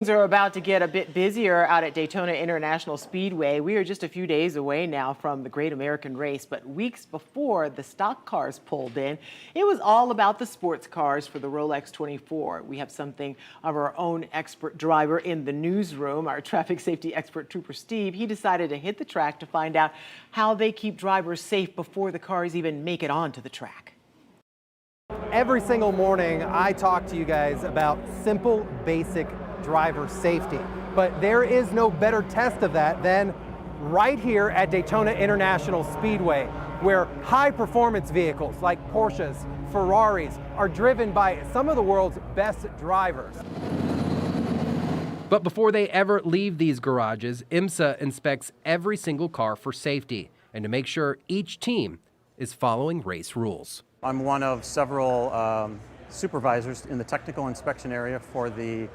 Things are about to get a bit busier out at Daytona International Speedway. We are just a few days away now from the Great American Race, but weeks before the stock cars pulled in, it was all about the sports cars for the Rolex 24. We have something of our own expert driver in the newsroom, our traffic safety expert, Trooper Steve. He decided to hit the track to find out how they keep drivers safe before the cars even make it onto the track. Every single morning, I talk to you guys about simple, basic driver safety. But there is no better test of that than right here at Daytona International Speedway, where high-performance vehicles like Porsches, Ferraris are driven by some of the world's best drivers. But before they ever leave these garages, IMSA inspects every single car for safety and to make sure each team is following race rules. I'm one of several supervisors in the technical inspection area for the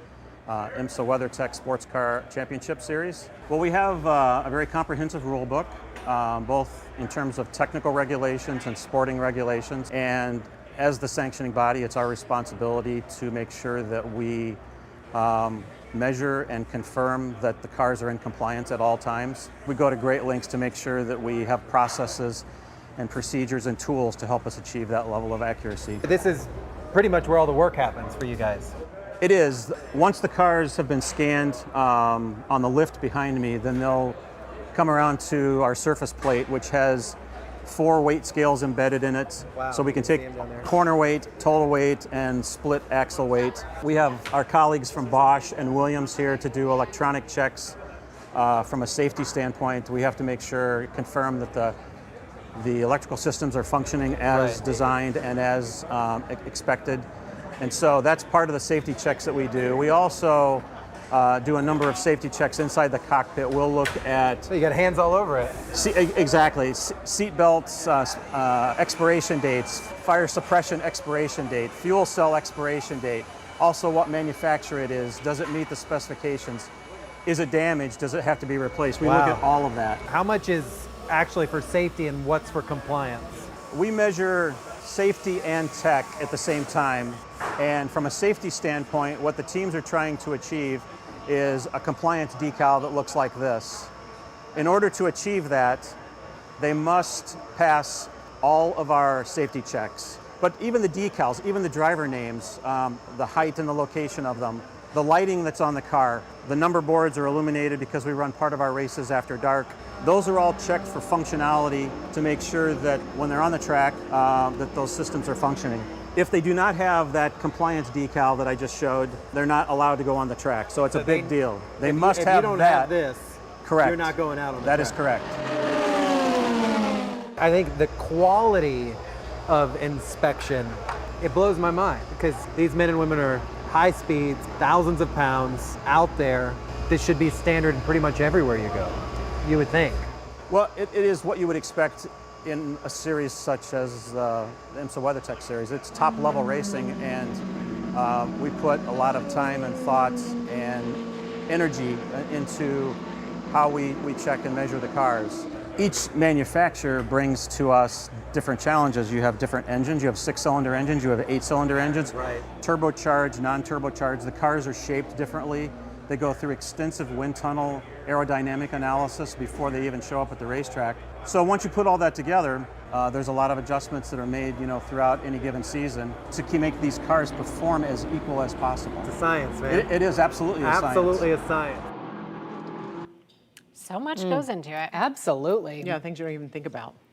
IMSA WeatherTech Sports Car Championship Series. Well, we have a very comprehensive rule book, both in terms of technical regulations and sporting regulations. And as the sanctioning body, it's our responsibility to make sure that we measure and confirm that the cars are in compliance at all times. We go to great lengths to make sure that we have processes and procedures and tools to help us achieve that level of accuracy. This is pretty much where all the work happens for you guys. It is. Once the cars have been scanned on the lift behind me, then they'll come around to our surface plate, which has 4 weight scales embedded in it. Wow, so we can take corner weight, total weight, and split axle weight. We have our colleagues from Bosch and Williams here to do electronic checks from a safety standpoint. We have to make sure, confirm that the electrical systems are functioning as designed and as expected. And so that's part of the safety checks that we do. We also do a number of safety checks inside the cockpit. We'll look at... So you got hands all over it. Exactly. Seat belts, expiration dates, fire suppression expiration date, fuel cell expiration date, also what manufacturer it is, does it meet the specifications, is it damaged, does it have to be replaced? We look at all of that. How much is actually for safety and what's for compliance? We measure safety and tech at the same time. And from a safety standpoint, what the teams are trying to achieve is a compliance decal that looks like this. In order to achieve that, they must pass all of our safety checks. But even the decals, even the driver names, the height and the location of them, the lighting that's on the car, the number boards are illuminated because we run part of our races after dark. Those are all checked for functionality to make sure that when they're on the track, that those systems are functioning. If they do not have that compliance decal that I just showed, they're not allowed to go on the track. So it's a big deal. They must have that. If you don't have this, correct. You're not going out on the track. That is correct. I think the quality of inspection, it blows my mind because these men and women are high speeds, thousands of pounds out there. This should be standard pretty much everywhere you go, you would think. Well, it is what you would expect in a series such as the IMSA WeatherTech series. It's top level racing, and we put a lot of time and thought and energy into how we check and measure the cars. Each manufacturer brings to us different challenges. You have different engines. You have 6-cylinder engines. You have 8-cylinder engines. Right. Turbocharged, non-turbocharged. The cars are shaped differently. They go through extensive wind tunnel aerodynamic analysis before they even show up at the racetrack. So once you put all that together, there's a lot of adjustments that are made, throughout any given season to make these cars perform as equal as possible. It's a science, man. It is absolutely a science. Absolutely a science. So much goes into it. Absolutely. Yeah, things you don't even think about.